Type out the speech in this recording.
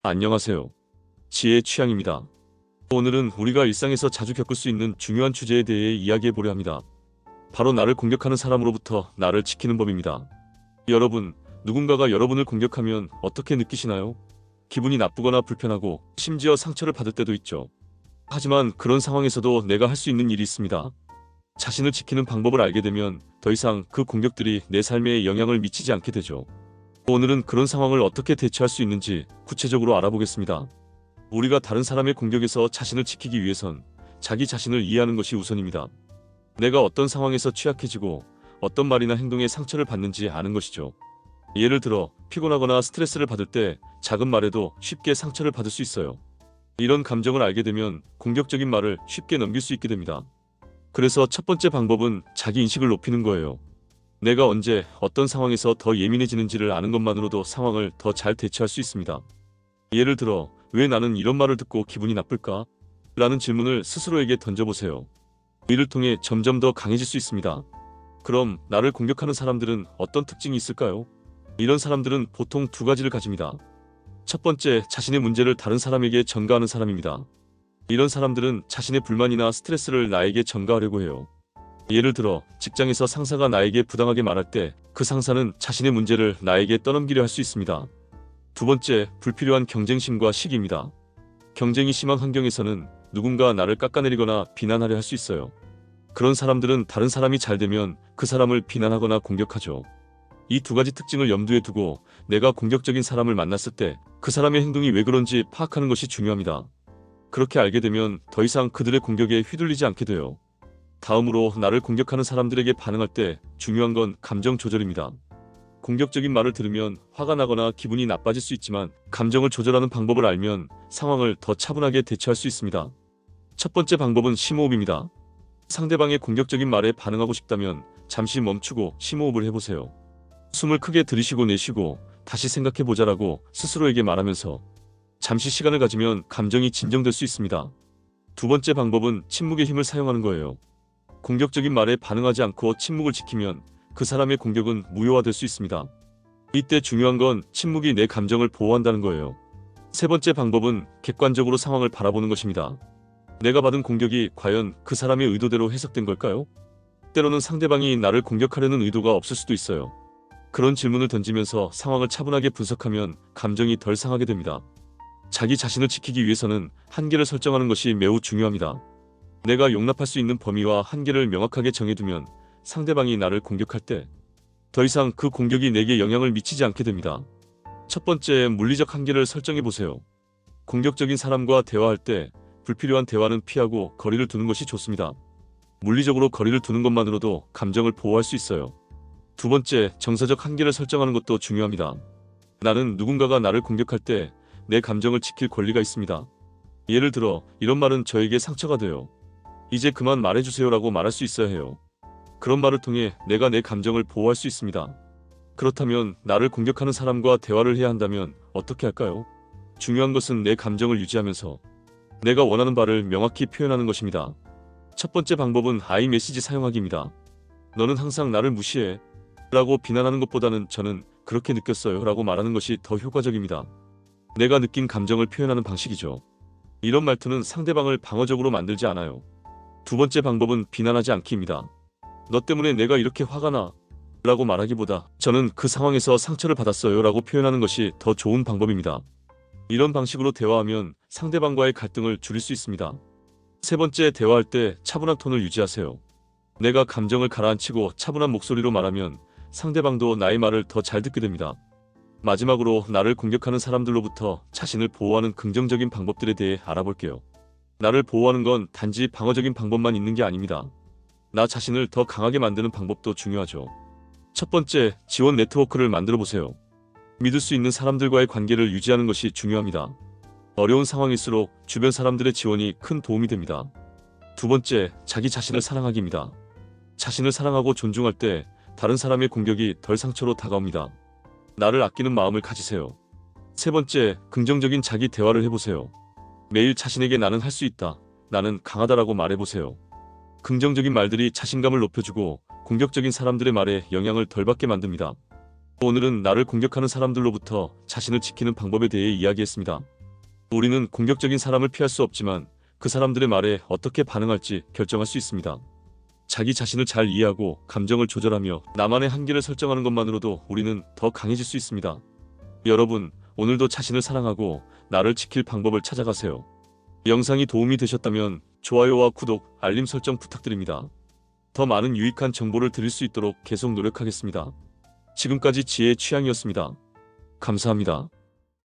안녕하세요. 지혜의 취향입니다. 오늘은 우리가 일상에서 자주 겪을 수 있는 중요한 주제에 대해 이야기해 보려 합니다. 바로 나를 공격하는 사람으로부터 나를 지키는 법입니다. 여러분, 누군가가 여러분을 공격하면 어떻게 느끼시나요? 기분이 나쁘거나 불편하고 심지어 상처를 받을 때도 있죠. 하지만 그런 상황에서도 내가 할 수 있는 일이 있습니다. 자신을 지키는 방법을 알게 되면 더 이상 그 공격들이 내 삶에 영향을 미치지 않게 되죠. 오늘은 그런 상황을 어떻게 대처할 수 있는지 구체적으로 알아보겠습니다. 우리가 다른 사람의 공격에서 자신을 지키기 위해선 자기 자신을 이해하는 것이 우선입니다. 내가 어떤 상황에서 취약해지고 어떤 말이나 행동에 상처를 받는지 아는 것이죠. 예를 들어 피곤하거나 스트레스를 받을 때 작은 말에도 쉽게 상처를 받을 수 있어요. 이런 감정을 알게 되면 공격적인 말을 쉽게 넘길 수 있게 됩니다. 그래서 첫 번째 방법은 자기 인식을 높이는 거예요. 내가 언제 어떤 상황에서 더 예민해지는지를 아는 것만으로도 상황을 더 잘 대처할 수 있습니다. 예를 들어, 왜 나는 이런 말을 듣고 기분이 나쁠까? 라는 질문을 스스로에게 던져보세요. 이를 통해 점점 더 강해질 수 있습니다. 그럼 나를 공격하는 사람들은 어떤 특징이 있을까요? 이런 사람들은 보통 두 가지를 가집니다. 첫 번째, 자신의 문제를 다른 사람에게 전가하는 사람입니다. 이런 사람들은 자신의 불만이나 스트레스를 나에게 전가하려고 해요. 예를 들어 직장에서 상사가 나에게 부당하게 말할 때 그 상사는 자신의 문제를 나에게 떠넘기려 할 수 있습니다. 두 번째, 불필요한 경쟁심과 시기입니다. 경쟁이 심한 환경에서는 누군가 나를 깎아내리거나 비난하려 할 수 있어요. 그런 사람들은 다른 사람이 잘 되면 그 사람을 비난하거나 공격하죠. 이 두 가지 특징을 염두에 두고 내가 공격적인 사람을 만났을 때 그 사람의 행동이 왜 그런지 파악하는 것이 중요합니다. 그렇게 알게 되면 더 이상 그들의 공격에 휘둘리지 않게 돼요. 다음으로 나를 공격하는 사람들에게 반응할 때 중요한 건 감정 조절입니다. 공격적인 말을 들으면 화가 나거나 기분이 나빠질 수 있지만 감정을 조절하는 방법을 알면 상황을 더 차분하게 대처할 수 있습니다. 첫 번째 방법은 심호흡입니다. 상대방의 공격적인 말에 반응하고 싶다면 잠시 멈추고 심호흡을 해보세요. 숨을 크게 들이쉬고 내쉬고 다시 생각해보자라고 스스로에게 말하면서 잠시 시간을 가지면 감정이 진정될 수 있습니다. 두 번째 방법은 침묵의 힘을 사용하는 거예요. 공격적인 말에 반응하지 않고 침묵을 지키면 그 사람의 공격은 무효화될 수 있습니다. 이때 중요한 건 침묵이 내 감정을 보호한다는 거예요. 세 번째 방법은 객관적으로 상황을 바라보는 것입니다. 내가 받은 공격이 과연 그 사람의 의도대로 해석된 걸까요? 때로는 상대방이 나를 공격하려는 의도가 없을 수도 있어요. 그런 질문을 던지면서 상황을 차분하게 분석하면 감정이 덜 상하게 됩니다. 자기 자신을 지키기 위해서는 한계를 설정하는 것이 매우 중요합니다. 내가 용납할 수 있는 범위와 한계를 명확하게 정해두면 상대방이 나를 공격할 때 더 이상 그 공격이 내게 영향을 미치지 않게 됩니다. 첫 번째, 물리적 한계를 설정해 보세요. 공격적인 사람과 대화할 때 불필요한 대화는 피하고 거리를 두는 것이 좋습니다. 물리적으로 거리를 두는 것만으로도 감정을 보호할 수 있어요. 두 번째, 정서적 한계를 설정하는 것도 중요합니다. 나는 누군가가 나를 공격할 때 내 감정을 지킬 권리가 있습니다. 예를 들어 이런 말은 저에게 상처가 돼요. 이제 그만 말해주세요라고 말할 수 있어야 해요. 그런 말을 통해 내가 내 감정을 보호할 수 있습니다. 그렇다면 나를 공격하는 사람과 대화를 해야 한다면 어떻게 할까요? 중요한 것은 내 감정을 유지하면서 내가 원하는 바를 명확히 표현하는 것입니다. 첫 번째 방법은 I 메시지 사용하기입니다. 너는 항상 나를 무시해 라고 비난하는 것보다는 저는 그렇게 느꼈어요 라고 말하는 것이 더 효과적입니다. 내가 느낀 감정을 표현하는 방식이죠. 이런 말투는 상대방을 방어적으로 만들지 않아요. 두 번째 방법은 비난하지 않기입니다. 너 때문에 내가 이렇게 화가 나 라고 말하기보다 저는 그 상황에서 상처를 받았어요 라고 표현하는 것이 더 좋은 방법입니다. 이런 방식으로 대화하면 상대방과의 갈등을 줄일 수 있습니다. 세 번째, 대화할 때 차분한 톤을 유지하세요. 내가 감정을 가라앉히고 차분한 목소리로 말하면 상대방도 나의 말을 더 잘 듣게 됩니다. 마지막으로 나를 공격하는 사람들로부터 자신을 보호하는 긍정적인 방법들에 대해 알아볼게요. 나를 보호하는 건 단지 방어적인 방법만 있는 게 아닙니다. 나 자신을 더 강하게 만드는 방법도 중요하죠. 첫 번째, 지원 네트워크를 만들어 보세요. 믿을 수 있는 사람들과의 관계를 유지하는 것이 중요합니다. 어려운 상황일수록 주변 사람들의 지원이 큰 도움이 됩니다. 두 번째, 자기 자신을 사랑하기입니다. 자신을 사랑하고 존중할 때 다른 사람의 공격이 덜 상처로 다가옵니다. 나를 아끼는 마음을 가지세요. 세 번째, 긍정적인 자기 대화를 해보세요. 매일 자신에게 나는 할 수 있다, 나는 강하다라고 말해보세요. 긍정적인 말들이 자신감을 높여주고 공격적인 사람들의 말에 영향을 덜 받게 만듭니다. 오늘은 나를 공격하는 사람들로부터 자신을 지키는 방법에 대해 이야기했습니다. 우리는 공격적인 사람을 피할 수 없지만 그 사람들의 말에 어떻게 반응할지 결정할 수 있습니다. 자기 자신을 잘 이해하고 감정을 조절하며 나만의 한계를 설정하는 것만으로도 우리는 더 강해질 수 있습니다. 여러분, 오늘도 자신을 사랑하고 나를 지킬 방법을 찾아가세요. 영상이 도움이 되셨다면 좋아요와 구독, 알림 설정 부탁드립니다. 더 많은 유익한 정보를 드릴 수 있도록 계속 노력하겠습니다. 지금까지 지혜의 취향이었습니다. 감사합니다.